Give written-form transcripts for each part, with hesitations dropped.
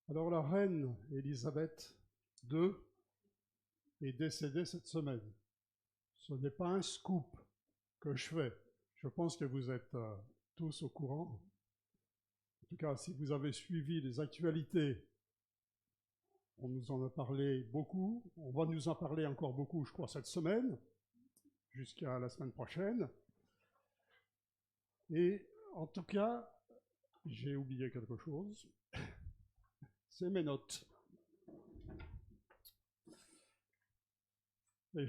Alors la reine Élisabeth II est décédée cette semaine. Ce n'est pas un scoop que je fais. Je pense que vous êtes tous au courant. En tout cas, si vous avez suivi les actualités, on nous en a parlé beaucoup. On va nous en parler encore beaucoup, je crois, cette semaine, jusqu'à la semaine prochaine. Et en tout cas, j'ai oublié quelque chose. C'est mes notes. Et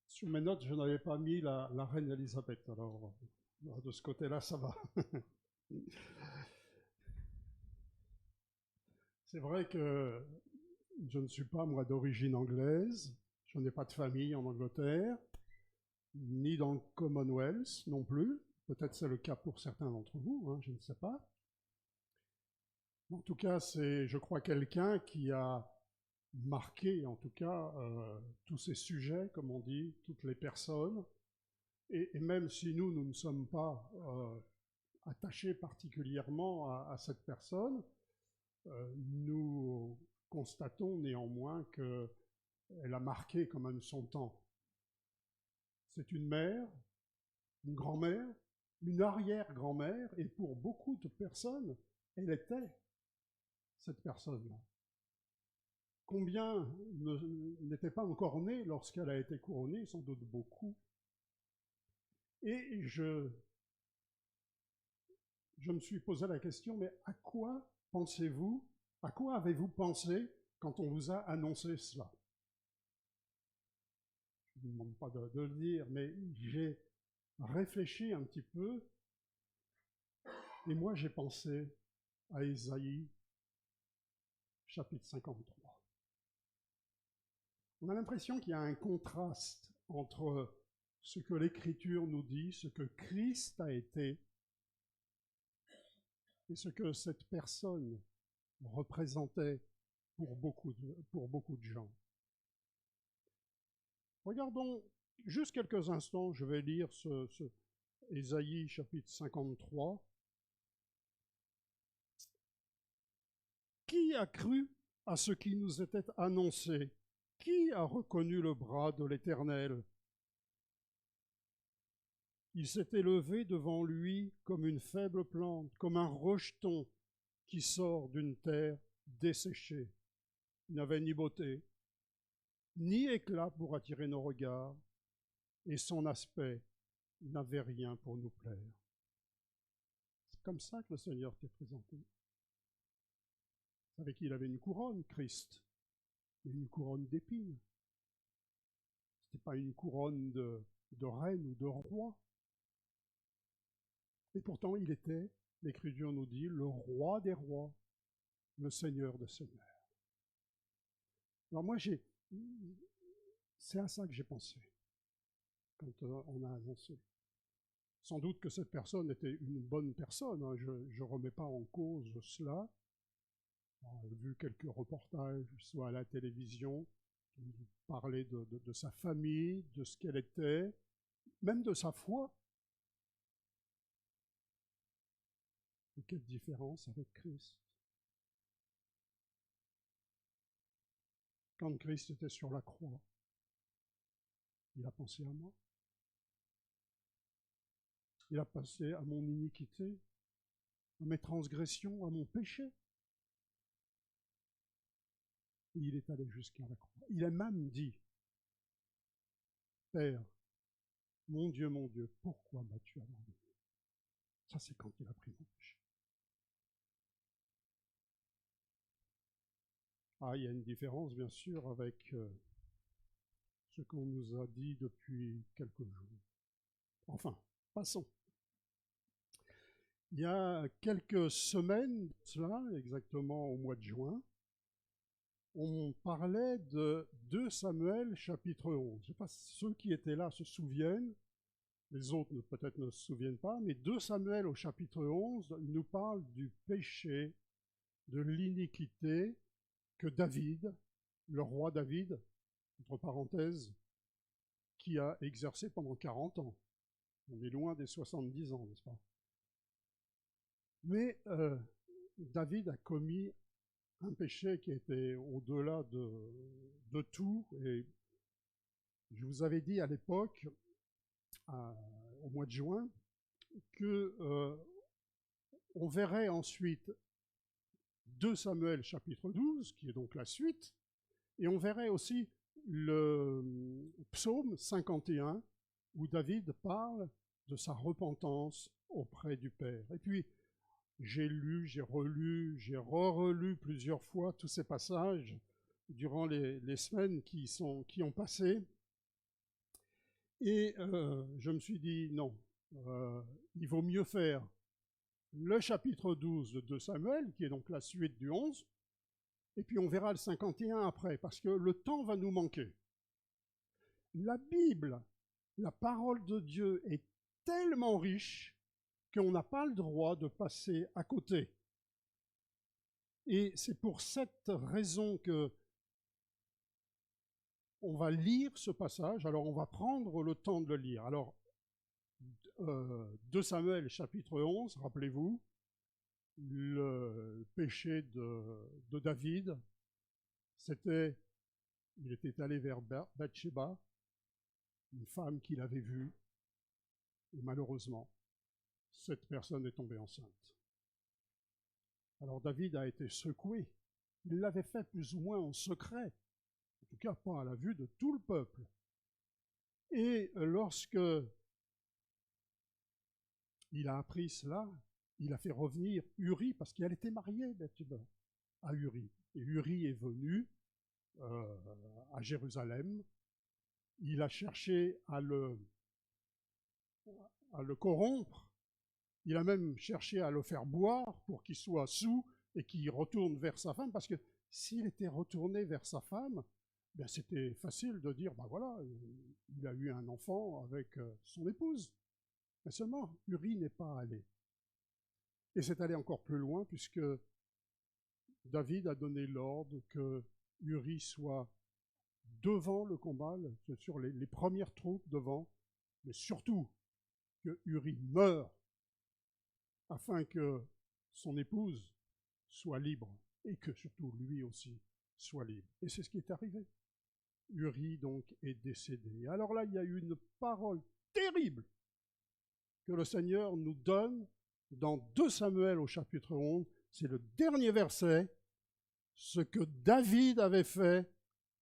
sur mes notes, je n'avais pas mis la reine Elisabeth. Alors, de ce côté-là, ça va. C'est vrai que je ne suis pas, moi, d'origine anglaise. Je n'ai pas de famille en Angleterre, ni dans le Commonwealth non plus. Peut-être c'est le cas pour certains d'entre vous, hein, je ne sais pas. En tout cas, c'est, je crois, quelqu'un qui a marqué, en tout cas, tous ces sujets, comme on dit, toutes les personnes. Et même si nous ne sommes pas attachés particulièrement à cette personne, nous constatons néanmoins qu'elle a marqué quand même son temps. C'est une mère, une grand-mère, une arrière-grand-mère, et pour beaucoup de personnes, elle était cette personne-là. Combien n'étaient pas encore nés lorsqu'elle a été couronnée? Sans doute beaucoup. Et je me suis posé la question, mais à quoi pensez-vous, à quoi avez-vous pensé quand on vous a annoncé cela? Je ne vous demande pas de le dire, mais j'ai réfléchi un petit peu, et moi j'ai pensé à Ésaïe, chapitre 53. On a l'impression qu'il y a un contraste entre ce que l'Écriture nous dit, ce que Christ a été, et ce que cette personne représentait pour beaucoup de gens. Regardons juste quelques instants, je vais lire ce Ésaïe chapitre 53. Qui a cru à ce qui nous était annoncé? Qui a reconnu le bras de l'Éternel? Il s'est élevé devant lui comme une faible plante, comme un rejeton qui sort d'une terre desséchée. Il n'avait ni beauté, ni éclat pour attirer nos regards, et son aspect n'avait rien pour nous plaire. C'est comme ça que le Seigneur t'est présenté. Vous savez qu'il avait une couronne, Christ, une couronne d'épines. Ce n'était pas une couronne de reine ou de roi. Et pourtant, il était, l'Écriture nous dit, le roi des rois, le Seigneur des seigneurs. Alors moi, c'est à ça que j'ai pensé quand on a annoncé. Sans doute que cette personne était une bonne personne, hein, je ne remets pas en cause cela. J'ai vu quelques reportages, soit à la télévision, qui parlaient de sa famille, de ce qu'elle était, même de sa foi. Et quelle différence avec Christ. Quand Christ était sur la croix, il a pensé à moi. Il a pensé à mon iniquité, à mes transgressions, à mon péché. Et il est allé jusqu'à la croix. Il a même dit, Père, mon Dieu, pourquoi m'as-tu abandonné? Ça, c'est quand il a pris mon péché. Ah, il y a une différence, bien sûr, avec ce qu'on nous a dit depuis quelques jours. Enfin, passons. Il y a quelques semaines, cela, exactement au mois de juin, on parlait de 2 Samuel chapitre 11. Je ne sais pas si ceux qui étaient là se souviennent, les autres peut-être ne se souviennent pas, mais 2 Samuel au chapitre 11 nous parle du péché, de l'iniquité que David, le roi David, entre parenthèses, qui a exercé pendant 40 ans. On est loin des 70 ans, n'est-ce pas? Mais David a commis un péché qui était au-delà de tout. Et je vous avais dit à l'époque, au mois de juin, que on verrait ensuite 2 Samuel chapitre 12, qui est donc la suite, et on verrait aussi le psaume 51, où David parle de sa repentance auprès du Père. Et puis, j'ai lu, j'ai relu, j'ai re-relu plusieurs fois tous ces passages durant les semaines qui ont passé. Et je me suis dit, non, il vaut mieux faire le chapitre 12 de 2 Samuel, qui est donc la suite du 11, et puis on verra le 51 après, parce que le temps va nous manquer. La Bible, la parole de Dieu est tellement riche qu'on n'a pas le droit de passer à côté. Et c'est pour cette raison que on va lire ce passage. Alors on va prendre le temps de le lire. Alors 2 Samuel chapitre 11, rappelez-vous, le péché de David, il était allé vers Bathsheba, une femme qu'il avait vue, et malheureusement, cette personne est tombée enceinte. Alors David a été secoué. Il l'avait fait plus ou moins en secret, en tout cas pas à la vue de tout le peuple. Et lorsque il a appris cela, il a fait revenir Uri, parce qu'elle était mariée, Bathsheba, à Uri. Et Uri est venu à Jérusalem. Il a cherché à le corrompre. Il a même cherché à le faire boire pour qu'il soit saoul et qu'il retourne vers sa femme, parce que s'il était retourné vers sa femme, ben c'était facile de dire, ben voilà, il a eu un enfant avec son épouse. Mais seulement, Uri n'est pas allé. Et c'est allé encore plus loin, puisque David a donné l'ordre que Uri soit devant le combat, sur les premières troupes devant, mais surtout que Uri meure afin que son épouse soit libre et que surtout lui aussi soit libre. Et c'est ce qui est arrivé. Uri donc est décédé. Alors là, il y a eu une parole terrible que le Seigneur nous donne dans 2 Samuel au chapitre 11. C'est le dernier verset. Ce que David avait fait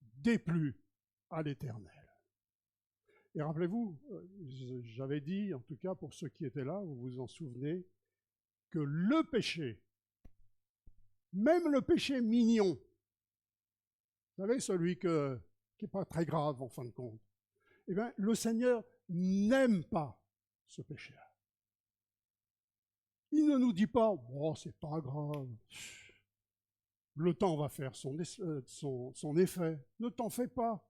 déplut à l'Éternel. Et rappelez-vous, j'avais dit, en tout cas pour ceux qui étaient là, vous vous en souvenez, que le péché, même le péché mignon, vous savez, celui qui n'est pas très grave en fin de compte, eh bien, le Seigneur n'aime pas ce péché-là. Il ne nous dit pas, oh, c'est pas grave, le temps va faire son effet, ne t'en fais pas.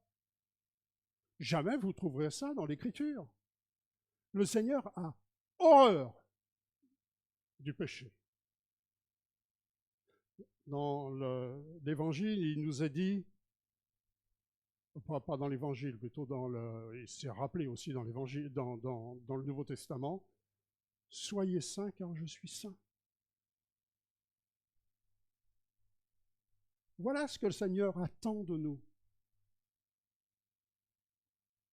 Jamais vous trouverez ça dans l'Écriture. Le Seigneur a horreur du péché. Dans l'Évangile, il nous est dit, pas dans l'Évangile, plutôt il s'est rappelé aussi dans l'Évangile, dans le Nouveau Testament, soyez saints car je suis saint. Voilà ce que le Seigneur attend de nous.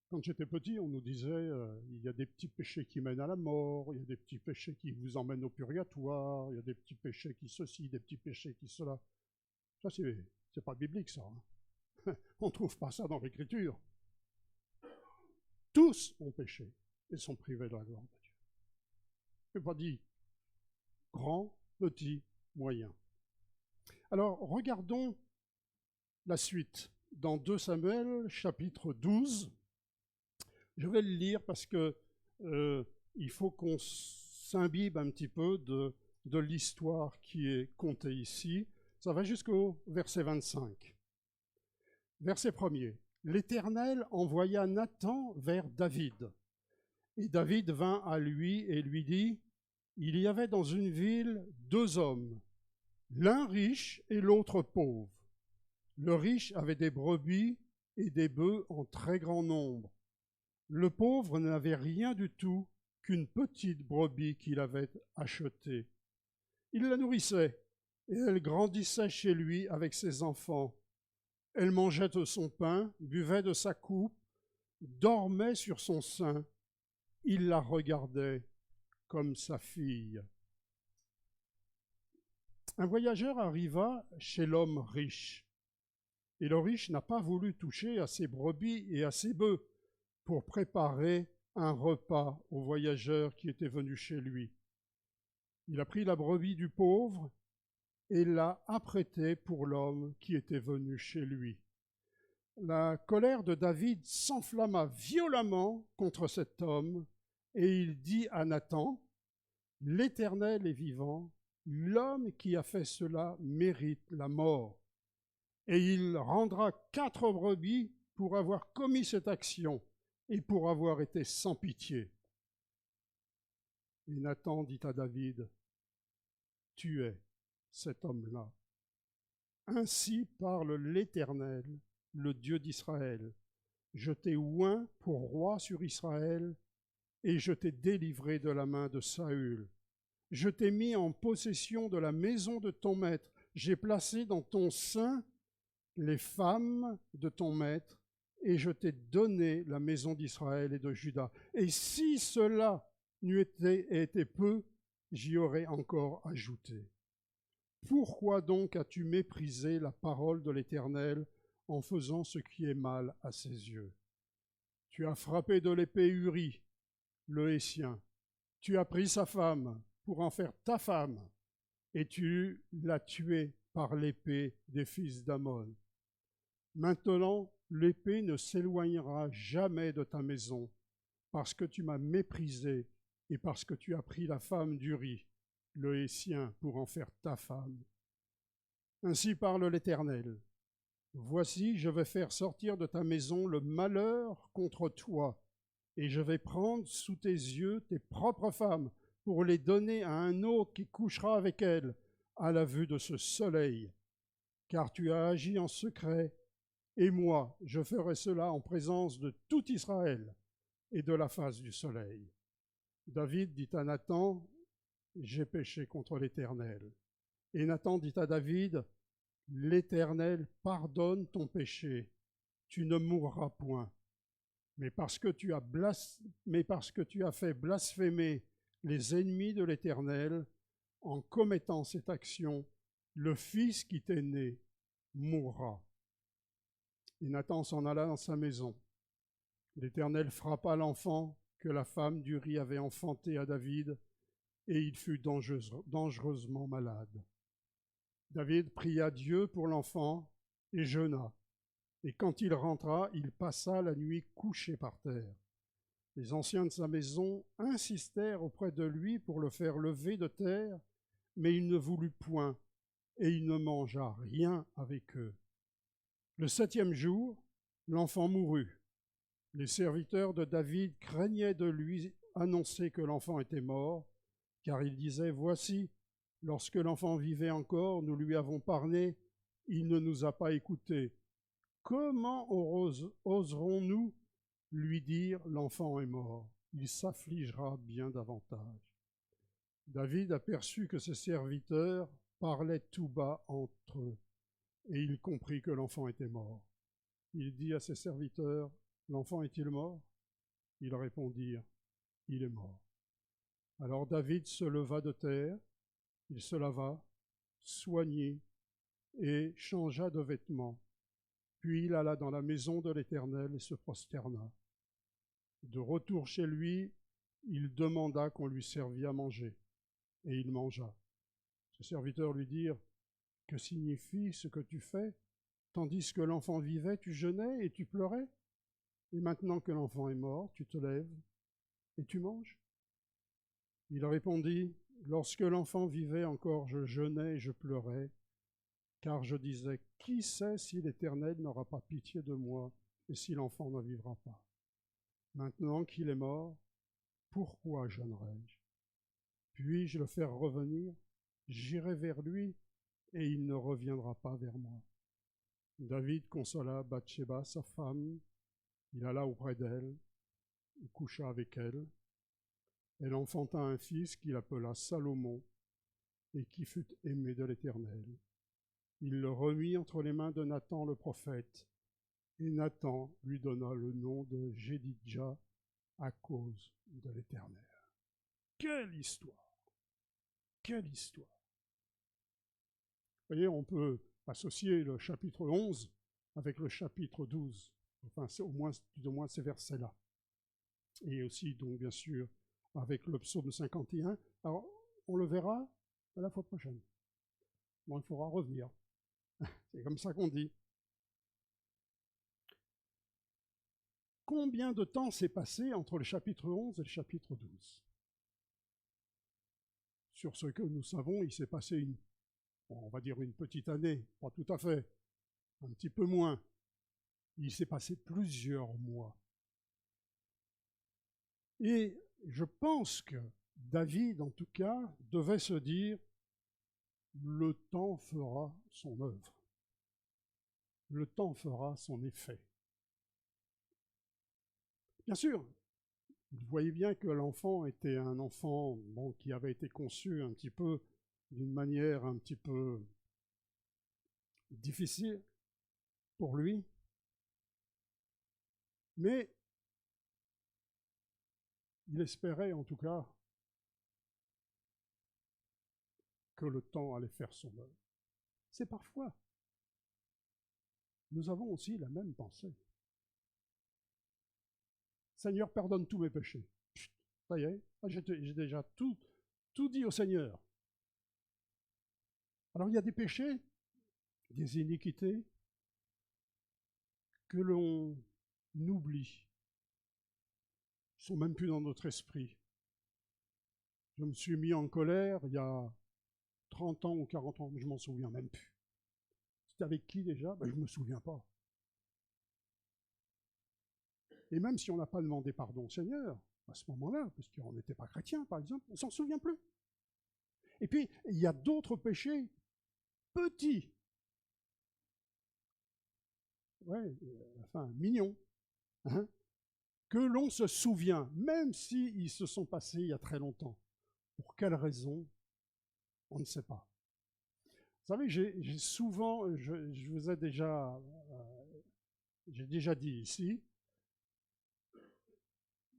Quand j'étais petit, on nous disait il y a des petits péchés qui mènent à la mort, il y a des petits péchés qui vous emmènent au purgatoire, il y a des petits péchés qui ceci, des petits péchés qui cela. Ça, c'est pas biblique, ça. Hein. On ne trouve pas ça dans l'Écriture. Tous ont péché et sont privés de la gloire de Dieu. Je n'ai pas dit grand, petit, moyen. Alors, regardons la suite. Dans 2 Samuel, chapitre 12, je vais le lire parce que il faut qu'on s'imbibe un petit peu de l'histoire qui est contée ici. Ça va jusqu'au verset 25. Verset 1er. L'Éternel envoya Nathan vers David. Et David vint à lui et lui dit, il y avait dans une ville 2 hommes, l'un riche et l'autre pauvre. Le riche avait des brebis et des bœufs en très grand nombre. Le pauvre n'avait rien du tout qu'une petite brebis qu'il avait achetée. Il la nourrissait et elle grandissait chez lui avec ses enfants. Elle mangeait de son pain, buvait de sa coupe, dormait sur son sein. Il la regardait comme sa fille. Un voyageur arriva chez l'homme riche, et le riche n'a pas voulu toucher à ses brebis et à ses bœufs pour préparer un repas aux voyageurs qui étaient venus chez lui. Il a pris la brebis du pauvre et l'a apprêtée pour l'homme qui était venu chez lui. La colère de David s'enflamma violemment contre cet homme, et il dit à Nathan, « L'Éternel est vivant, l'homme qui a fait cela mérite la mort. Et il rendra 4 brebis pour avoir commis cette action et pour avoir été sans pitié. » Et Nathan dit à David, « Tu es cet homme-là. Ainsi parle l'Éternel, le Dieu d'Israël. Je t'ai oint pour roi sur Israël, et je t'ai délivré de la main de Saül. Je t'ai mis en possession de la maison de ton maître. J'ai placé dans ton sein les femmes de ton maître, et je t'ai donné la maison d'Israël et de Juda. Et si cela n'eût été peu, j'y aurais encore ajouté. Pourquoi donc as-tu méprisé la parole de l'Éternel en faisant ce qui est mal à ses yeux? Tu as frappé de l'épée Uri, le Hétien. Tu as pris sa femme pour en faire ta femme, et tu l'as tuée par l'épée des fils d'Ammon. Maintenant, l'épée ne s'éloignera jamais de ta maison, parce que tu m'as méprisé et parce que tu as pris la femme d'Uri, le Hétien, pour en faire ta femme. Ainsi parle l'Éternel. Voici, je vais faire sortir de ta maison le malheur contre toi, et je vais prendre sous tes yeux tes propres femmes pour les donner à un autre qui couchera avec elles à la vue de ce soleil. Car tu as agi en secret, et moi, je ferai cela en présence de tout Israël et de la face du soleil. David dit à Nathan, j'ai péché contre l'Éternel. Et Nathan dit à David, l'Éternel pardonne ton péché, tu ne mourras point. Mais parce que tu as fait blasphémer les ennemis de l'Éternel, en commettant cette action, le fils qui t'est né mourra. Et Nathan s'en alla dans sa maison. L'Éternel frappa l'enfant que la femme d'Uri avait enfanté à David, et il fut dangereusement malade. David pria Dieu pour l'enfant et jeûna. Et quand il rentra, il passa la nuit couché par terre. Les anciens de sa maison insistèrent auprès de lui pour le faire lever de terre, mais il ne voulut point, et il ne mangea rien avec eux. Le 7e jour, l'enfant mourut. Les serviteurs de David craignaient de lui annoncer que l'enfant était mort, car ils disaient, « Voici, lorsque l'enfant vivait encore, nous lui avons parlé, il ne nous a pas écoutés. Comment oserons-nous lui dire, l'enfant est mort? Il s'affligera bien davantage. » David aperçut que ses serviteurs parlaient tout bas entre eux, et il comprit que l'enfant était mort. Il dit à ses serviteurs, « L'enfant est-il mort ?» Ils répondirent, « Il est mort. » Alors David se leva de terre, il se lava, soignit et changea de vêtements. Puis il alla dans la maison de l'Éternel et se prosterna. De retour chez lui, il demanda qu'on lui servît à manger, et il mangea. Ses serviteurs lui dirent, « Que signifie ce que tu fais? Tandis que l'enfant vivait, tu jeûnais et tu pleurais, et maintenant que l'enfant est mort, tu te lèves et tu manges? » Il répondit, « Lorsque l'enfant vivait encore, je jeûnais et je pleurais, car je disais, qui sait si l'Éternel n'aura pas pitié de moi et si l'enfant ne vivra pas? Maintenant qu'il est mort, pourquoi jeûnerai-je? Puis-je le faire revenir? J'irai vers lui et il ne reviendra pas vers moi. » David consola Bathsheba, sa femme. Il alla auprès d'elle, il coucha avec elle. Elle enfanta un fils qu'il appela Salomon, et qui fut aimé de l'Éternel. Il le remit entre les mains de Nathan le prophète, et Nathan lui donna le nom de Jédidja à cause de l'Éternel. Quelle histoire! Quelle histoire! Vous voyez, on peut associer le chapitre 11 avec le chapitre 12. Enfin, c'est plus ou moins ces versets-là. Et aussi, donc, bien sûr, avec le psaume 51. Alors, on le verra à la fois prochaine. Bon, il faudra revenir. C'est comme ça qu'on dit. Combien de temps s'est passé entre le chapitre 11 et le chapitre 12? Sur ce que nous savons, il s'est passé on va dire une petite année, pas tout à fait, un petit peu moins. Il s'est passé plusieurs mois. Et je pense que David, en tout cas, devait se dire, le temps fera son œuvre. Le temps fera son effet. Bien sûr, vous voyez bien que l'enfant était un enfant qui avait été conçu un petit peu d'une manière un petit peu difficile pour lui, mais il espérait en tout cas que le temps allait faire son œuvre. C'est parfois. Nous avons aussi la même pensée. Seigneur, pardonne tous mes péchés. Chut, ça y est, j'ai déjà tout dit au Seigneur. Alors il y a des péchés, des iniquités que l'on oublie. Ils ne sont même plus dans notre esprit. Je me suis mis en colère il y a 30 ans ou 40 ans, je ne m'en souviens même plus. C'était avec qui déjà? Je ne me souviens pas. Et même si on n'a pas demandé pardon au Seigneur, à ce moment-là, parce qu'on n'était pas chrétien par exemple, on ne s'en souvient plus. Et puis, il y a d'autres péchés petits, mignons, hein, que l'on se souvient, même s'ils se sont passés il y a très longtemps. Pour quelle raison? On ne sait pas. Vous savez, j'ai souvent, je vous ai déjà, j'ai déjà dit ici,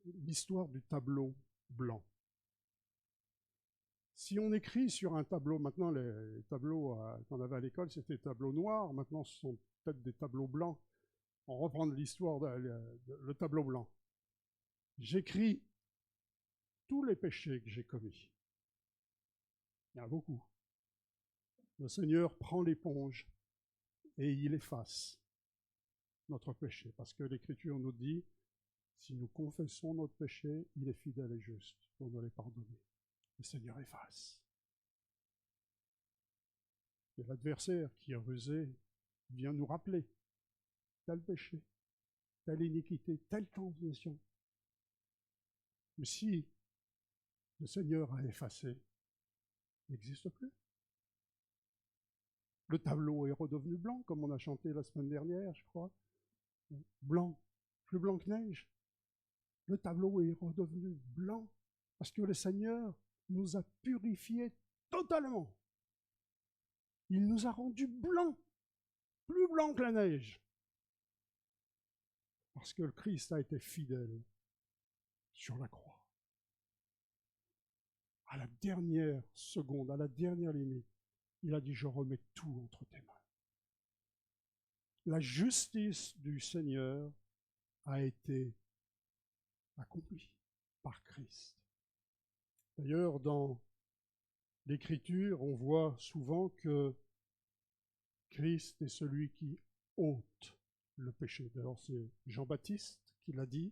l'histoire du tableau blanc. Si on écrit sur un tableau, maintenant les tableaux qu'on avait à l'école, c'était des tableaux noirs, maintenant ce sont peut-être des tableaux blancs. On reprend l'histoire, le tableau blanc. J'écris tous les péchés que j'ai commis. Il y en a beaucoup. Le Seigneur prend l'éponge et il efface notre péché, parce que l'Écriture nous dit, si nous confessons notre péché, il est fidèle et juste pour nous les pardonner. Le Seigneur efface. Et l'adversaire qui est rusé vient nous rappeler tel péché, telle iniquité, telle transgression. Mais si le Seigneur a effacé, il n'existe plus. Le tableau est redevenu blanc, comme on a chanté la semaine dernière, je crois. Blanc, plus blanc que neige. Le tableau est redevenu blanc parce que le Seigneur nous a purifiés totalement. Il nous a rendus blancs, plus blancs que la neige. Parce que le Christ a été fidèle sur la croix. À la dernière seconde, à la dernière limite, il a dit, je remets tout entre tes mains. La justice du Seigneur a été accomplie par Christ. D'ailleurs, dans l'Écriture, on voit souvent que Christ est celui qui ôte le péché. D'ailleurs, c'est Jean-Baptiste qui l'a dit.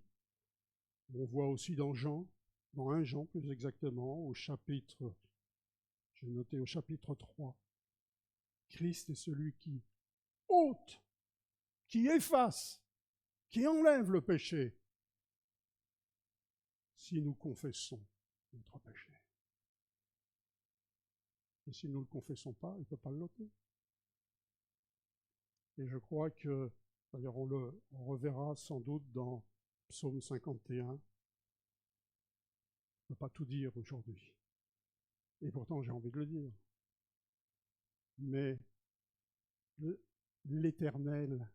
On voit aussi dans 1 Jean plus exactement, j'ai noté au chapitre 3, Christ est celui qui ôte, qui efface, qui enlève le péché, si nous confessons notre péché. Et si nous ne le confessons pas, il ne peut pas l'ôter. Et je crois que, d'ailleurs on le reverra sans doute dans Psaume 51, on ne peut pas tout dire aujourd'hui. Et pourtant j'ai envie de le dire. Mais l'Éternel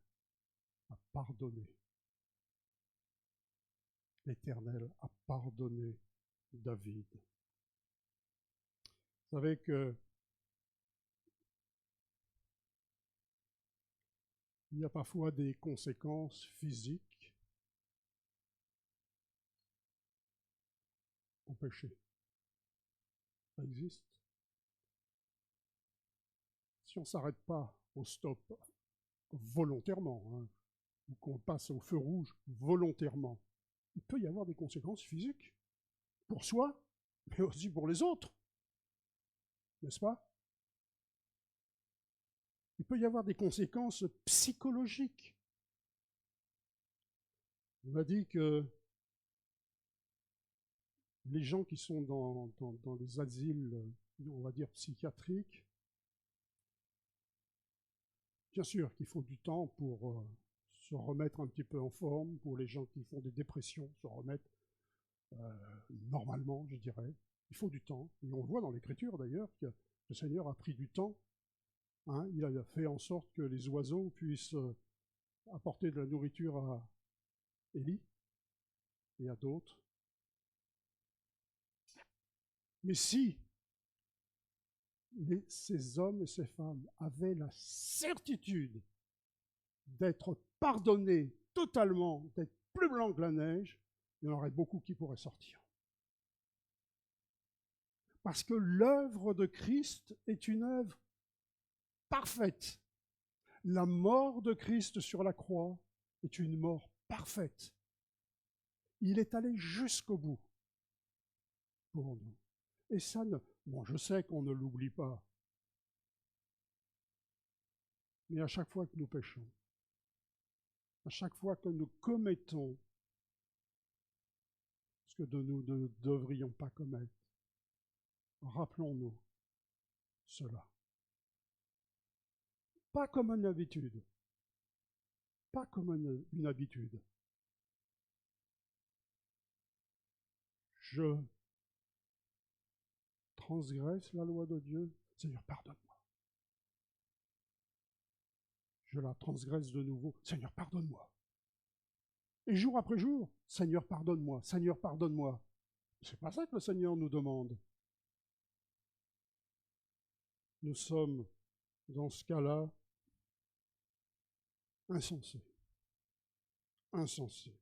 a pardonné. L'Éternel a pardonné David. Vous savez que il y a parfois des conséquences physiques au péché. Ça existe. Si on ne s'arrête pas au stop volontairement, hein, ou qu'on passe au feu rouge volontairement, il peut y avoir des conséquences physiques pour soi, mais aussi pour les autres. N'est-ce pas? Il peut y avoir des conséquences psychologiques. On a dit que les gens qui sont dans les asiles, on va dire, psychiatriques, bien sûr qu'il faut du temps pour se remettre un petit peu en forme, pour les gens qui font des dépressions, se remettre normalement, je dirais. Il faut du temps. Et on voit dans l'Écriture d'ailleurs que le Seigneur a pris du temps. Hein, il a fait en sorte que les oiseaux puissent apporter de la nourriture à Élie et à d'autres. Mais si ces hommes et ces femmes avaient la certitude d'être pardonnés totalement, d'être plus blancs que la neige, il y en aurait beaucoup qui pourraient sortir. Parce que l'œuvre de Christ est une œuvre parfaite. La mort de Christ sur la croix est une mort parfaite. Il est allé jusqu'au bout pour nous. Et ça, bon, je sais qu'on ne l'oublie pas, mais à chaque fois que nous péchons, à chaque fois que nous commettons ce que nous ne devrions pas commettre, rappelons-nous cela. Pas comme une habitude, pas comme une habitude. Je transgresse la loi de Dieu, Seigneur, pardonne-moi. Je la transgresse de nouveau, Seigneur, pardonne-moi. Et jour après jour, Seigneur, pardonne-moi, Seigneur, pardonne-moi. C'est pas ça que le Seigneur nous demande. Nous sommes, dans ce cas-là, insensés. Insensés.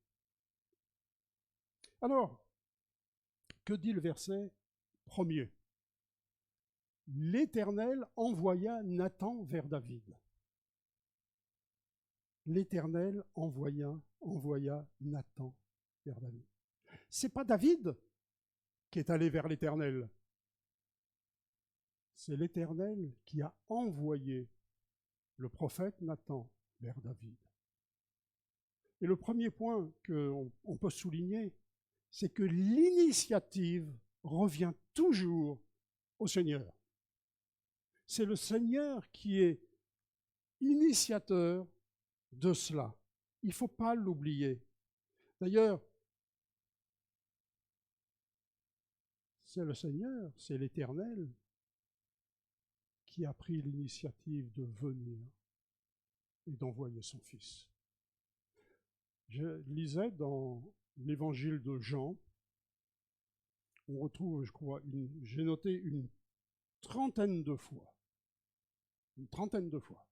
Alors, que dit le verset 1er? L'Éternel envoya Nathan vers David. L'Éternel envoya Nathan vers David. C'est pas David qui est allé vers l'Éternel. C'est l'Éternel qui a envoyé le prophète Nathan vers David. Et le premier point qu'on peut souligner, c'est que l'initiative revient toujours au Seigneur. C'est le Seigneur qui est initiateur de cela. Il ne faut pas l'oublier. D'ailleurs, c'est le Seigneur, c'est l'Éternel qui a pris l'initiative de venir et d'envoyer son Fils. Je lisais dans l'évangile de Jean, on retrouve, je crois, j'ai noté une trentaine de fois. Une trentaine de fois.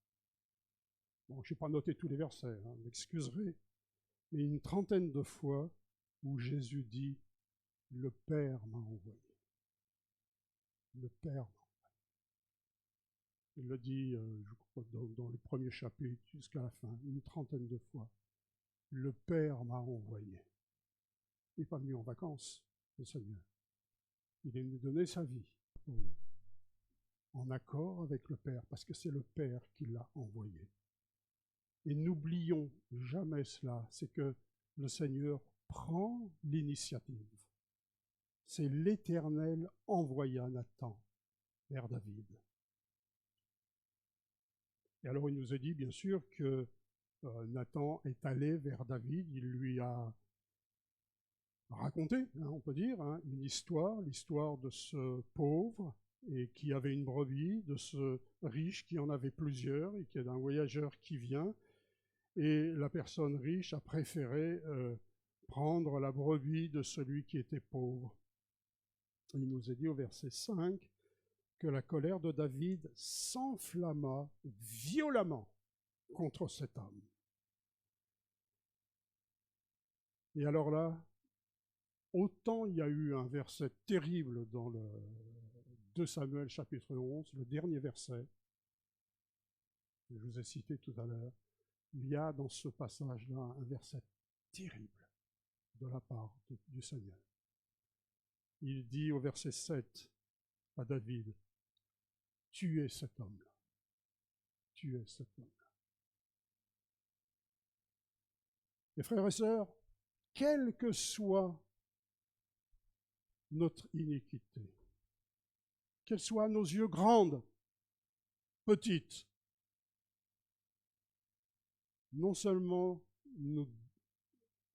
Bon, je n'ai pas noté tous les versets, hein, vous m'excuserez, mais une trentaine de fois où Jésus dit « Le Père m'a envoyé ». Le Père m'a envoyé. Il le dit, je crois, dans le premier chapitre jusqu'à la fin, une trentaine de fois. Le Père m'a envoyé. Il n'est pas venu en vacances, le Seigneur. Il est venu donner sa vie pour nous, en accord avec le Père, parce que c'est le Père qui l'a envoyé. Et n'oublions jamais cela, c'est que le Seigneur prend l'initiative. C'est l'Éternel envoya Nathan vers David. Et alors il nous a dit bien sûr que Nathan est allé vers David, il lui a raconté, hein, on peut dire, hein, une histoire, l'histoire de ce pauvre et qui avait une brebis, de ce riche qui en avait plusieurs, et qui est d'un voyageur qui vient, et la personne riche a préféré prendre la brebis de celui qui était pauvre. Il nous est dit au verset 5 que la colère de David s'enflamma violemment contre cet homme. Et alors là, autant il y a eu un verset terrible dans le 2 Samuel chapitre 11, le dernier verset, que je vous ai cité tout à l'heure, il y a dans ce passage-là un verset terrible de la part du Seigneur. Il dit au verset 7 à David, « Tuez cet homme-là, tuez cet homme-là. » Et frères et sœurs, quelle que soit notre iniquité, qu'elle soit à nos yeux grandes, petites, non seulement nous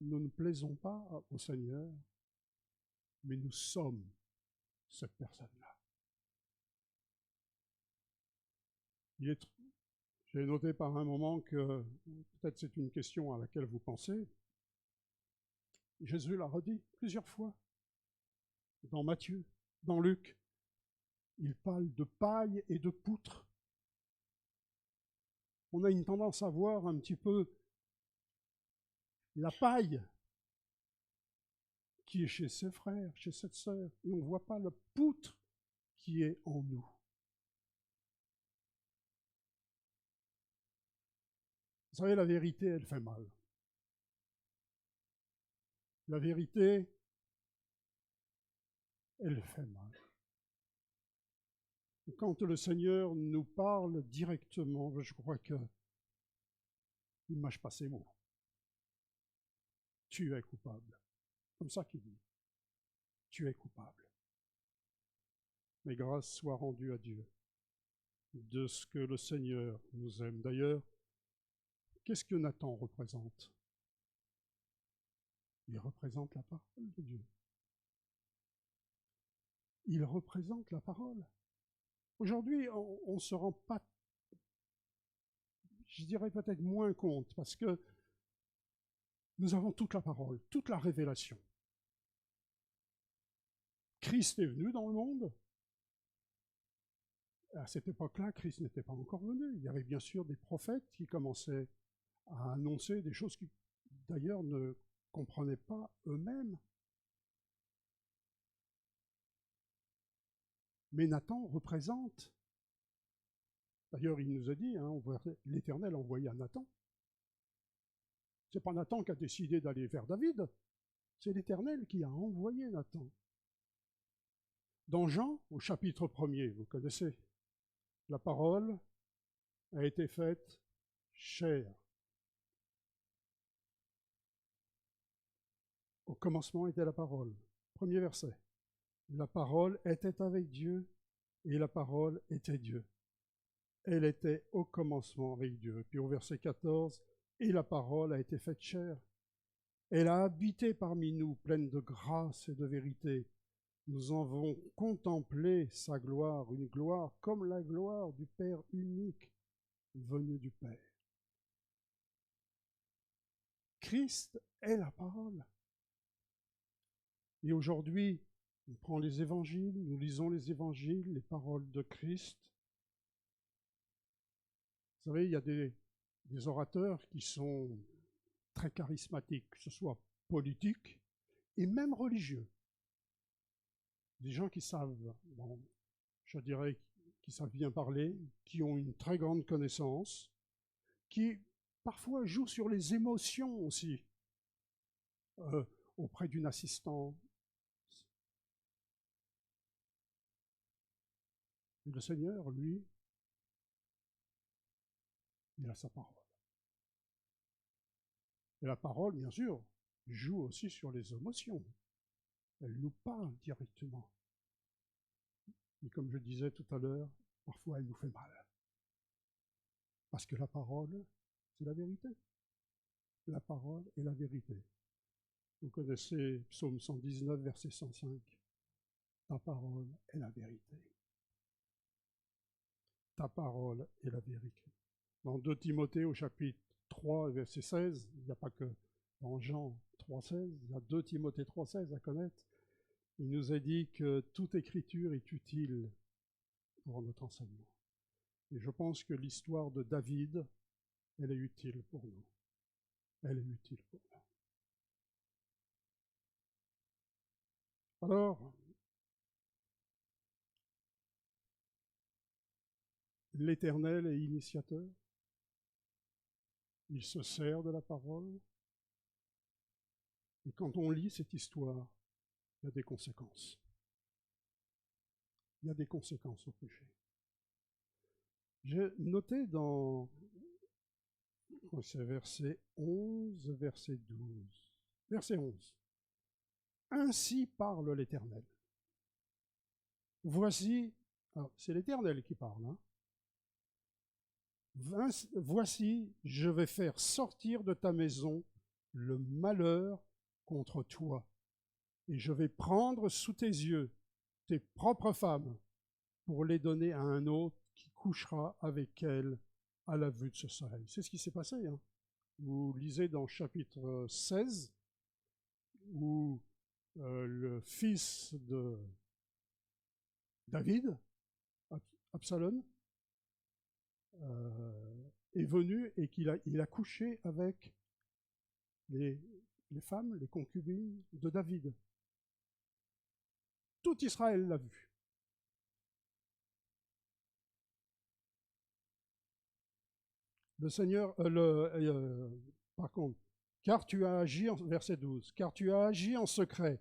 ne plaisons pas au Seigneur, mais nous sommes cette personne-là. J'ai noté par un moment que, peut-être c'est une question à laquelle vous pensez, Jésus l'a redit plusieurs fois, dans Matthieu, dans Luc, il parle de paille et de poutre. On a une tendance à voir un petit peu la paille qui est chez ses frères, chez cette sœur, et on ne voit pas la poutre qui est en nous. Vous savez, la vérité, elle fait mal. La vérité, elle fait mal. Et quand le Seigneur nous parle directement, je crois qu'il ne mâche pas ses mots. Tu es coupable. Comme ça qu'il dit. Tu es coupable. Mais grâce soit rendue à Dieu de ce que le Seigneur nous aime. D'ailleurs, qu'est-ce que Nathan représente? Il représente la parole de Dieu. Il représente la parole. Aujourd'hui, on ne se rend pas, je dirais peut-être moins compte, parce que nous avons toute la parole, toute la révélation. Christ est venu dans le monde. À cette époque-là, Christ n'était pas encore venu. Il y avait bien sûr des prophètes qui commençaient à annoncer des choses qu'ils, d'ailleurs, ne comprenaient pas eux-mêmes. Mais Nathan représente. D'ailleurs, il nous a dit, l'Éternel envoyé à Nathan. Ce n'est pas Nathan qui a décidé d'aller vers David, c'est l'Éternel qui a envoyé Nathan. Dans Jean, au chapitre 1er, vous connaissez, la parole a été faite chair. Au commencement était la parole. Premier verset. La parole était avec Dieu et la parole était Dieu. Elle était au commencement avec Dieu. Puis au verset 14, et la parole a été faite chair. Elle a habité parmi nous, pleine de grâce et de vérité. Nous en avons contemplé sa gloire, une gloire comme la gloire du Père unique, venu du Père. Christ est la parole. Et aujourd'hui, on prend les évangiles, nous lisons les évangiles, les paroles de Christ. Vous savez, il y a des orateurs qui sont très charismatiques, que ce soit politiques et même religieux. Des gens qui savent, je dirais, qui savent bien parler, qui ont une très grande connaissance, qui parfois jouent sur les émotions aussi, auprès d'une assistante. Et le Seigneur, lui, il a sa parole. Et la parole, bien sûr, joue aussi sur les émotions. Elle nous parle directement. Et comme je disais tout à l'heure, parfois elle nous fait mal. Parce que la parole, c'est la vérité. La parole est la vérité. Vous connaissez Psaume 119, verset 105. Ta parole est la vérité. ta parole est la vérité. Dans 2 Timothée au chapitre 3, verset 16, il n'y a pas que dans Jean 3,16, il y a 2 Timothée 3,16 à connaître. Il nous est dit que toute écriture est utile pour notre enseignement. Et je pense que l'histoire de David, elle est utile pour nous. Elle est utile pour nous. Alors, l'Éternel est initiateur. Il se sert de la parole. Et quand on lit cette histoire, il y a des conséquences. Il y a des conséquences au péché. J'ai noté dans verset 11, verset 12. Verset 11. Ainsi parle l'Éternel. Voici, c'est l'Éternel qui parle, hein. Voici, je vais faire sortir de ta maison le malheur contre toi, et je vais prendre sous tes yeux tes propres femmes pour les donner à un autre qui couchera avec elles à la vue de ce soleil. C'est ce qui s'est passé, hein. Vous lisez dans chapitre 16, où le fils de David, Absalom, est venu et il a couché avec les femmes, les concubines de David. Tout Israël l'a vu. Le Seigneur, par contre, car tu as agi, verset 12, car tu as agi en secret,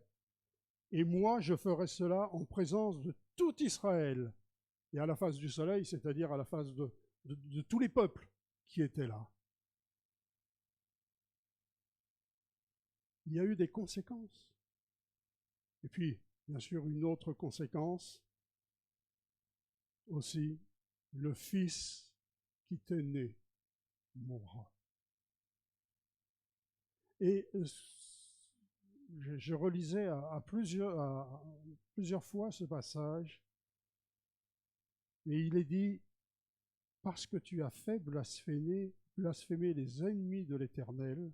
et moi je ferai cela en présence de tout Israël, et à la face du soleil, c'est-à-dire à la face de tous les peuples qui étaient là. Il y a eu des conséquences. Et puis, bien sûr, une autre conséquence aussi, le fils qui t'est né mourra. Et je relisais à plusieurs fois ce passage, et il est dit, parce que tu as fait blasphémer les ennemis de l'Éternel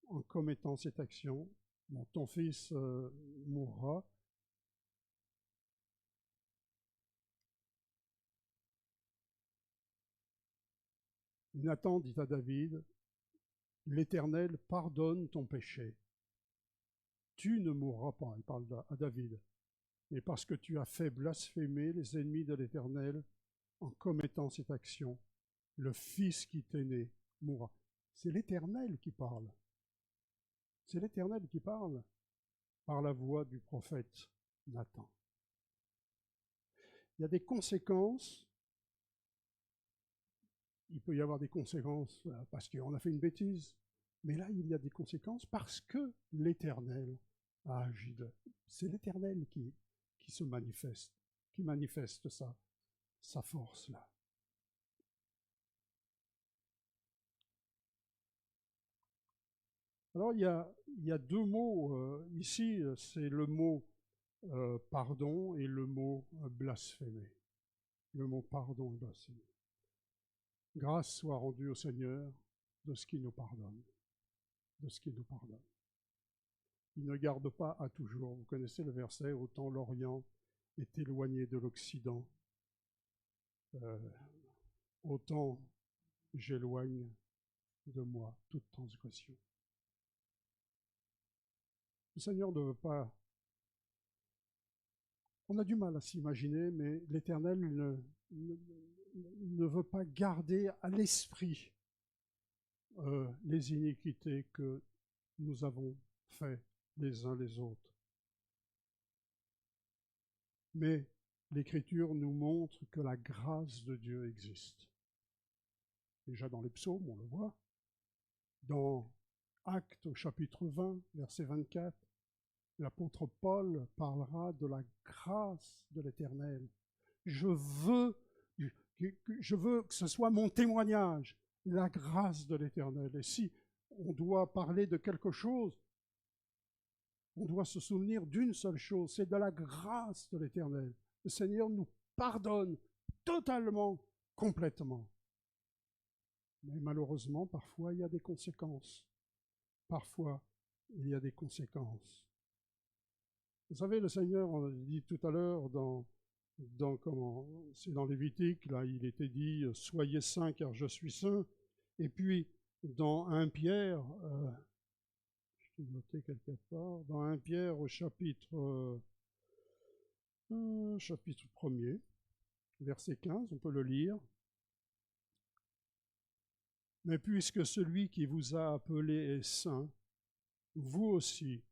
en commettant cette action, bon, ton fils mourra. Nathan dit à David, l'Éternel pardonne ton péché. Tu ne mourras pas, il parle à David, mais parce que tu as fait blasphémer les ennemis de l'Éternel en commettant cette action, le fils qui t'est né mourra. C'est l'Éternel qui parle. C'est l'Éternel qui parle par la voix du prophète Nathan. Il y a des conséquences. Il peut y avoir des conséquences parce qu'on a fait une bêtise, mais là, il y a des conséquences parce que l'Éternel a agi. C'est l'Éternel qui se manifeste, qui manifeste sa force là. Alors, il y a 2 mots ici, c'est le mot pardon et le mot blasphémer. Le mot pardon et blasphémer. Grâce soit rendue au Seigneur de ce qu'il nous pardonne. De ce qu'il nous pardonne. Il ne garde pas à toujours. Vous connaissez le verset, autant l'Orient est éloigné de l'Occident, autant j'éloigne de moi toute transgression. Le Seigneur ne veut pas. On a du mal à s'imaginer, mais l'Éternel ne veut pas garder à l'esprit les iniquités que nous avons faites les uns les autres. Mais l'Écriture nous montre que la grâce de Dieu existe. Déjà dans les psaumes, on le voit. Dans Actes au chapitre 20, verset 24, l'apôtre Paul parlera de la grâce de l'Éternel. Je veux que ce soit mon témoignage, la grâce de l'Éternel. Et si on doit parler de quelque chose, on doit se souvenir d'une seule chose, c'est de la grâce de l'Éternel. Le Seigneur nous pardonne totalement, complètement. Mais malheureusement, parfois, il y a des conséquences. Parfois, il y a des conséquences. Vous savez, le Seigneur, on l'a dit tout à l'heure, c'est dans Lévitique, là, il était dit « Soyez saints car je suis saint ». Et puis, dans 1 Pierre, je l'ai noté quelque part, dans 1 Pierre au chapitre 1er, verset 15, on peut le lire. « Mais puisque celui qui vous a appelé est saint, vous aussi,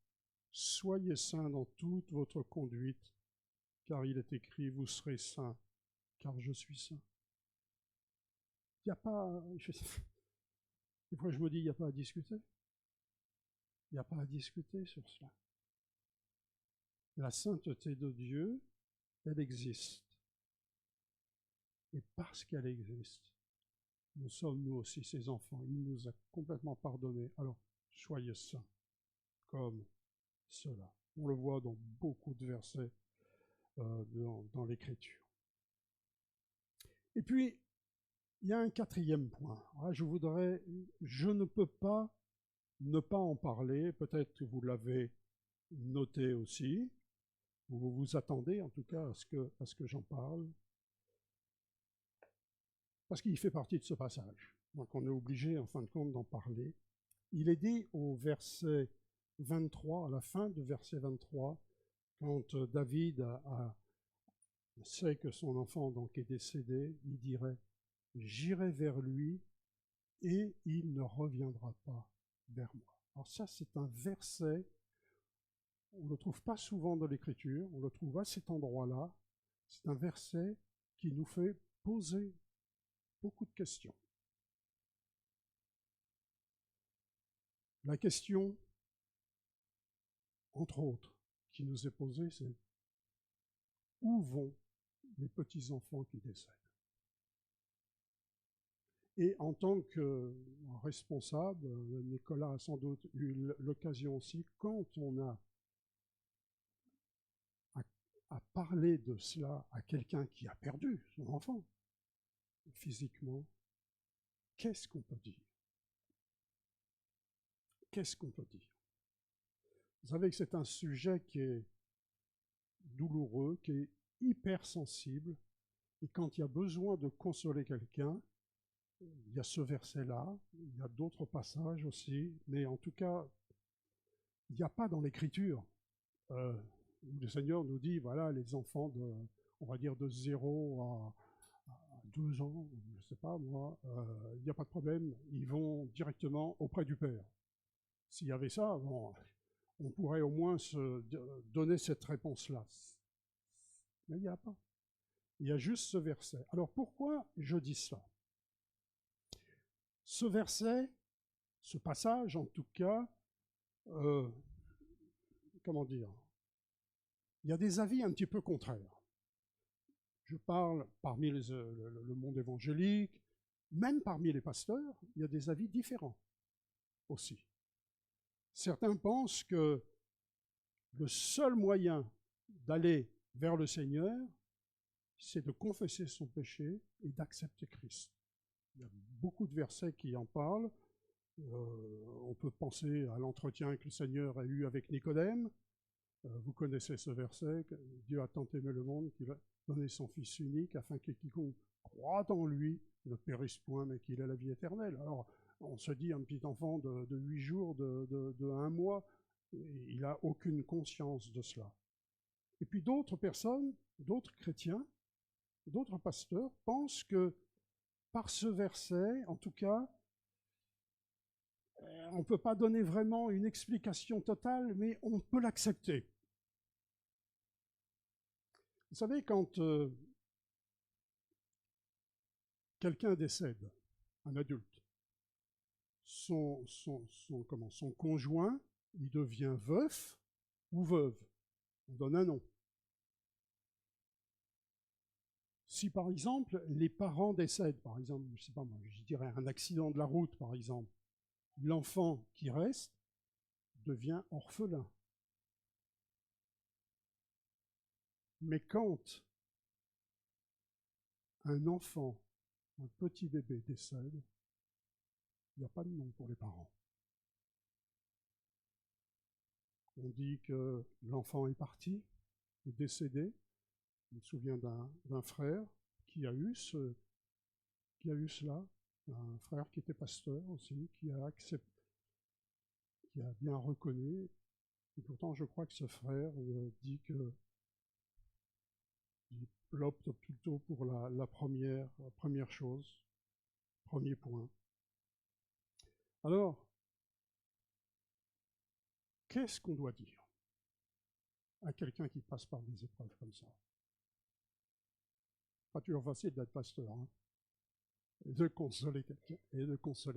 soyez saints dans toute votre conduite, car il est écrit, vous serez saints, car je suis saint. » Il n'y a pas... Des fois je me dis, il n'y a pas à discuter. Il n'y a pas à discuter sur cela. La sainteté de Dieu, elle existe. Et parce qu'elle existe, nous sommes nous aussi ses enfants. Il nous a complètement pardonné. Alors, soyez saints, comme cela. On le voit dans beaucoup de versets dans l'Écriture. Et puis, il y a un 4e point. Je ne peux pas ne pas en parler. Peut-être que vous l'avez noté aussi. Vous vous attendez en tout cas à ce que j'en parle. Parce qu'il fait partie de ce passage. Donc on est obligé en fin de compte d'en parler. Il est dit au verset 23, à la fin du verset 23, quand David sait que son enfant donc est décédé, il dirait « J'irai vers lui et il ne reviendra pas vers moi ». Alors ça, c'est un verset, on ne le trouve pas souvent dans l'Écriture, on le trouve à cet endroit-là. C'est un verset qui nous fait poser beaucoup de questions. La question, entre autres, qui nous est posée, c'est où vont les petits-enfants qui décèdent? Et en tant que responsable, Nicolas a sans doute eu l'occasion aussi, quand on a à parler de cela à quelqu'un qui a perdu son enfant, physiquement, qu'est-ce qu'on peut dire? Qu'est-ce qu'on peut dire? Vous savez que c'est un sujet qui est douloureux, qui est hypersensible, et quand il y a besoin de consoler quelqu'un, il y a ce verset-là, il y a d'autres passages aussi, mais en tout cas, il n'y a pas dans l'Écriture où le Seigneur nous dit, voilà, les enfants on va dire de 0 à 2 ans, je ne sais pas moi, il n'y a pas de problème, ils vont directement auprès du Père. S'il y avait ça, bon, on pourrait au moins se donner cette réponse-là. Mais il n'y a pas. Il y a juste ce verset. Alors pourquoi je dis ça? Ce verset, ce passage en tout cas, comment dire, il y a des avis un petit peu contraires. Je parle parmi le monde évangélique, même parmi les pasteurs, il y a des avis différents aussi. Certains pensent que le seul moyen d'aller vers le Seigneur, c'est de confesser son péché et d'accepter Christ. Il y a beaucoup de versets qui en parlent. On peut penser à l'entretien que le Seigneur a eu avec Nicodème. Vous connaissez ce verset, Dieu a tant aimé le monde qu'il a donné son Fils unique afin que quiconque croit en lui ne périsse point mais qu'il ait la vie éternelle. Alors on se dit un petit enfant de 8 jours, de 1 mois, il n'a aucune conscience de cela. Et puis d'autres personnes, d'autres chrétiens, d'autres pasteurs pensent que par ce verset, en tout cas, on ne peut pas donner vraiment une explication totale, mais on peut l'accepter. Vous savez, quand quelqu'un décède, un adulte, son conjoint, il devient veuf ou veuve. On donne un nom. Si par exemple, les parents décèdent, par exemple, je sais pas moi, je dirais un accident de la route par exemple, l'enfant qui reste devient orphelin. Mais quand un enfant, un petit bébé décède, il n'y a pas de nom pour les parents. On dit que l'enfant est parti, est décédé. Je me souviens d'un frère qui a eu cela, un frère qui était pasteur aussi, qui a accepté, qui a bien reconnu. Et pourtant, je crois que ce frère dit que il opte plutôt pour la première chose, premier point. Alors, qu'est-ce qu'on doit dire à quelqu'un qui passe par des épreuves comme ça? Pas toujours facile d'être pasteur, hein, et de consoler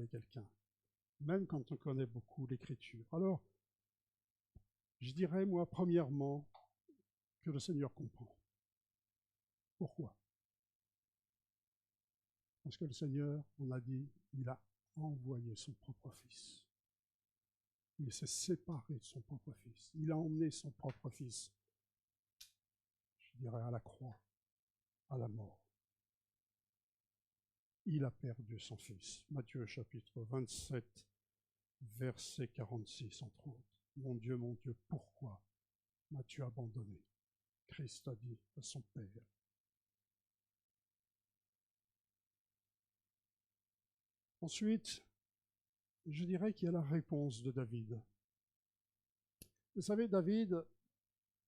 quelqu'un, même quand on connaît beaucoup l'Écriture. Alors, je dirais, moi, premièrement, que le Seigneur comprend. Pourquoi? Parce que le Seigneur, on a dit, il a envoyé son propre Fils. Il s'est séparé de son propre Fils. Il a emmené son propre Fils, je dirais, à la croix, à la mort. Il a perdu son Fils. Matthieu chapitre 27, verset 46, entre autres. Mon Dieu, pourquoi m'as-tu abandonné? Christ a dit à son Père. Ensuite, je dirais qu'il y a la réponse de David. Vous savez, David,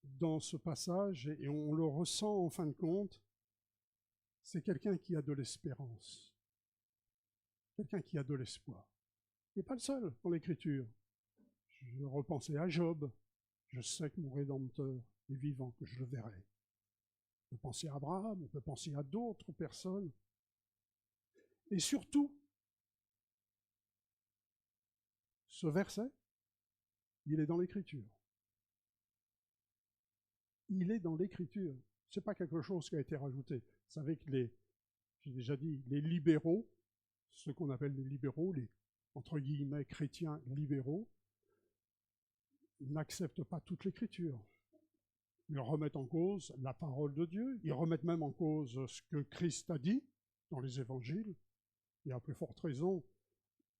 dans ce passage, et on le ressent en fin de compte, c'est quelqu'un qui a de l'espérance, quelqu'un qui a de l'espoir. Il n'est pas le seul dans l'Écriture. Je repensais à Job. Je sais que mon Rédempteur est vivant, que je le verrai. On peut penser à Abraham, on peut penser à d'autres personnes. Et surtout, ce verset, il est dans l'Écriture. Il est dans l'Écriture. Ce n'est pas quelque chose qui a été rajouté. Vous savez que j'ai déjà dit, les libéraux, ceux qu'on appelle les libéraux, les entre guillemets chrétiens libéraux, n'acceptent pas toute l'Écriture. Ils remettent en cause la parole de Dieu, ils remettent même en cause ce que Christ a dit dans les évangiles, et à plus forte raison,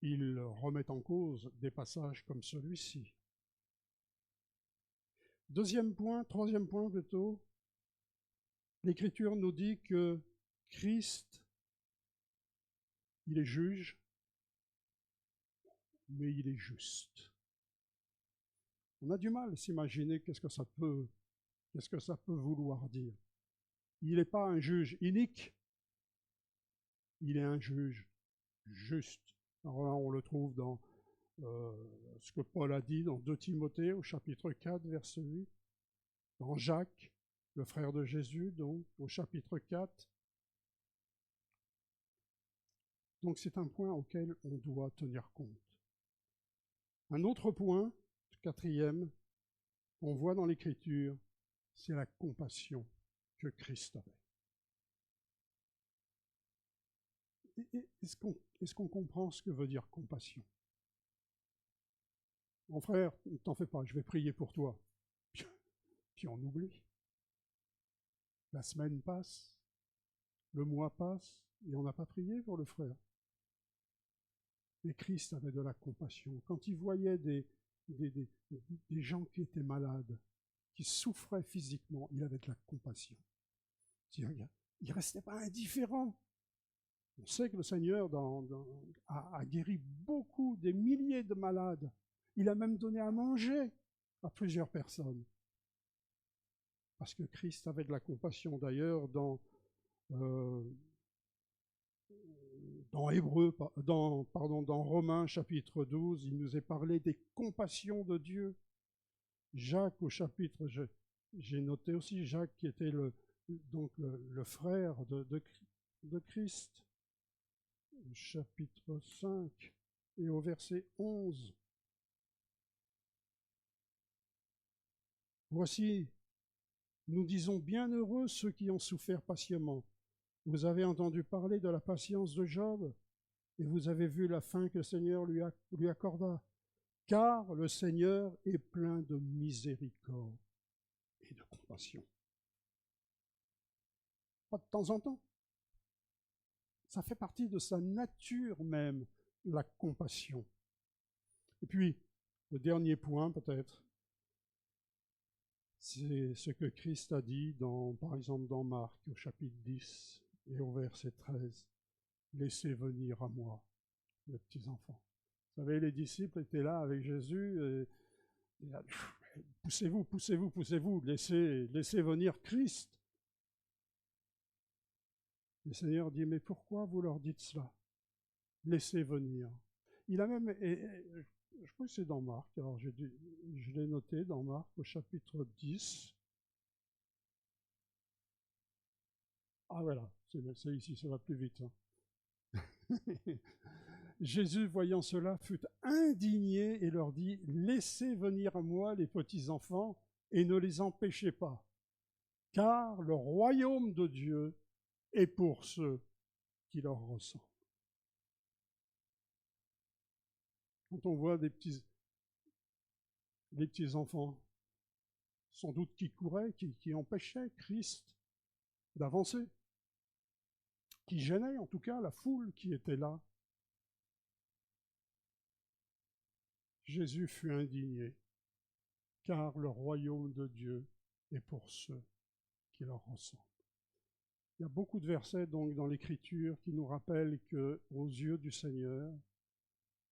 ils remettent en cause des passages comme celui-ci. Troisième point plutôt, l'Écriture nous dit que Christ, il est juge, mais il est juste. On a du mal à s'imaginer qu'est-ce que ça peut vouloir dire. Il n'est pas un juge inique, il est un juge juste. Alors là, on le trouve dans ce que Paul a dit dans 2 Timothée au chapitre 4, verset 8, dans Jacques, le frère de Jésus, donc au chapitre 4. Donc c'est un point auquel on doit tenir compte. Un autre point, quatrième, qu'on voit dans l'Écriture, c'est la compassion que Christ avait. Est-ce qu'on comprend ce que veut dire compassion? Mon frère, ne t'en fais pas, je vais prier pour toi. Puis on oublie. La semaine passe, le mois passe, et on n'a pas prié pour le frère. Mais Christ avait de la compassion. Quand il voyait des gens qui étaient malades, qui souffraient physiquement, il avait de la compassion. Il ne restait pas indifférent. On sait que le Seigneur a guéri beaucoup, des milliers de malades. Il a même donné à manger à plusieurs personnes. Parce que Christ avait de la compassion. D'ailleurs, dans Romains chapitre 12, il nous est parlé des compassions de Dieu. Jacques au chapitre, j'ai noté aussi Jacques qui était le frère de Christ, au chapitre 5 et au verset 11. Voici, nous disons bienheureux ceux qui ont souffert patiemment. Vous avez entendu parler de la patience de Job et vous avez vu la fin que le Seigneur lui accorda. Car le Seigneur est plein de miséricorde et de compassion. Pas de temps en temps, Ça fait partie de sa nature même, la compassion. Et puis, le dernier point peut-être, c'est ce que Christ a dit, par exemple dans Marc, au chapitre 10 et au verset 13. « Laissez venir à moi, les petits enfants. » Vous savez, les disciples étaient là avec Jésus, et là, poussez-vous, poussez-vous, poussez-vous, laissez venir Christ. Le Seigneur dit, mais pourquoi vous leur dites cela? Laissez venir. Il a même, je crois que c'est dans Marc, alors je l'ai noté dans Marc au chapitre 10. Ah voilà, c'est ici, ça va plus vite. Hein. Jésus, voyant cela, fut indigné et leur dit, laissez venir à moi les petits enfants et ne les empêchez pas, car le royaume de Dieu est pour ceux qui leur ressemblent. Quand on voit des petits enfants, sans doute qui couraient, qui empêchaient Christ d'avancer, qui gênaient en tout cas la foule qui était là, Jésus fut indigné, car le royaume de Dieu est pour ceux qui leur ressemblent. Il y a beaucoup de versets donc dans l'Écriture qui nous rappellent que, aux yeux du Seigneur,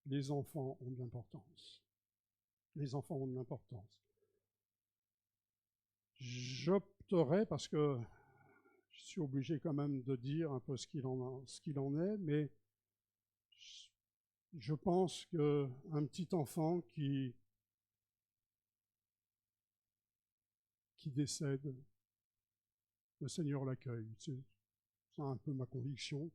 les enfants ont de l'importance. Les enfants ont de l'importance. J'opterais, parce que je suis obligé quand même de dire un peu ce qu'il en est, mais je pense qu'un petit enfant qui décède, le Seigneur l'accueille. C'est un peu ma conviction.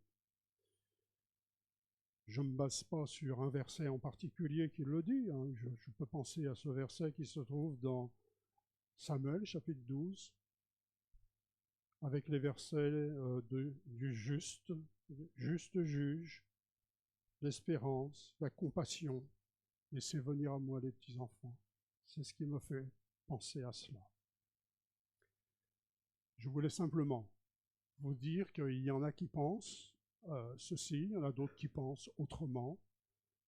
Je ne me base pas sur un verset en particulier qui le dit. Hein. Je peux penser à ce verset qui se trouve dans Samuel, chapitre 12, avec les versets du juste juge, l'espérance, la compassion. Laissez venir à moi les petits enfants. C'est ce qui me fait penser à cela. Je voulais simplement vous dire qu'il y en a qui pensent ceci, il y en a d'autres qui pensent autrement.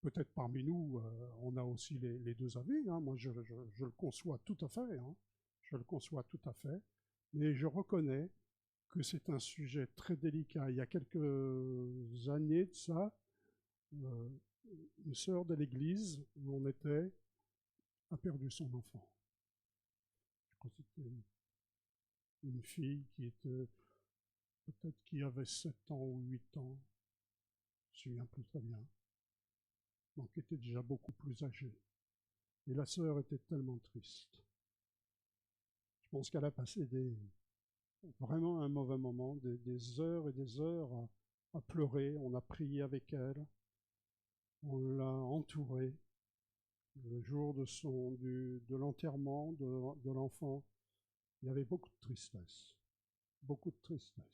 Peut-être parmi nous, on a aussi les deux avis. Hein. Moi, je le conçois tout à fait. Hein. Je le conçois tout à fait. Mais je reconnais que c'est un sujet très délicat. Il y a quelques années de ça, une sœur de l'église où on était a perdu son enfant. Je crois que c'était une fille qui était peut-être qui avait 7 ans ou 8 ans, je ne me souviens plus très bien, donc qui était déjà beaucoup plus âgée. Et la sœur était tellement triste. Je pense qu'elle a passé vraiment un mauvais moment, des heures et des heures à pleurer. On a prié avec elle, on l'a entourée. Le jour de l'enterrement de l'enfant, il y avait beaucoup de tristesse, beaucoup de tristesse.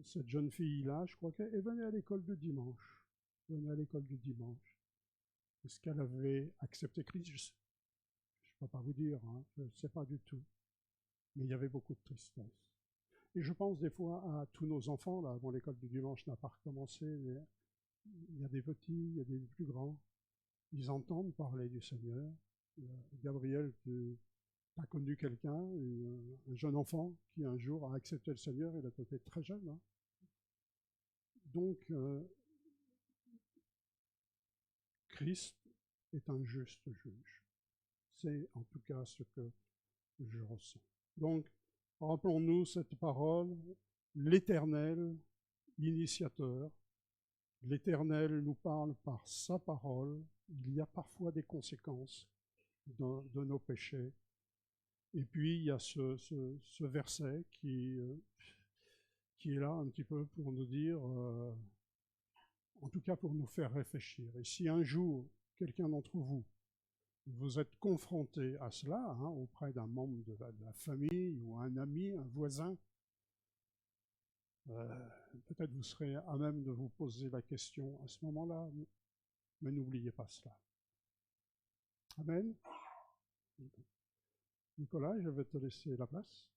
Cette jeune fille-là, je crois qu'elle venait à l'école du dimanche. Est-ce qu'elle avait accepté Christ? Je ne peux pas vous dire, hein, je ne sais pas du tout. Mais il y avait beaucoup de tristesse. Et je pense des fois à tous nos enfants, là, bon, l'école du dimanche n'a pas recommencé, mais il y a des petits, il y a des plus grands. Ils entendent parler du Seigneur. Gabriel, tu as connu quelqu'un, un jeune enfant, qui un jour a accepté le Seigneur, il a été très jeune. Hein. Donc, Christ est un juste juge. C'est en tout cas ce que je ressens. Donc, rappelons-nous cette parole, l'Éternel, l'initiateur. L'Éternel nous parle par sa parole. Il y a parfois des conséquences de nos péchés. Et puis, il y a ce verset qui est là un petit peu pour nous dire, en tout cas pour nous faire réfléchir. Et si un jour, quelqu'un d'entre vous, vous êtes confronté à cela, hein, auprès d'un membre de la famille ou un ami, un voisin, peut-être vous serez à même de vous poser la question à ce moment-là, mais n'oubliez pas cela. Amen. Nicolas, je vais te laisser la place.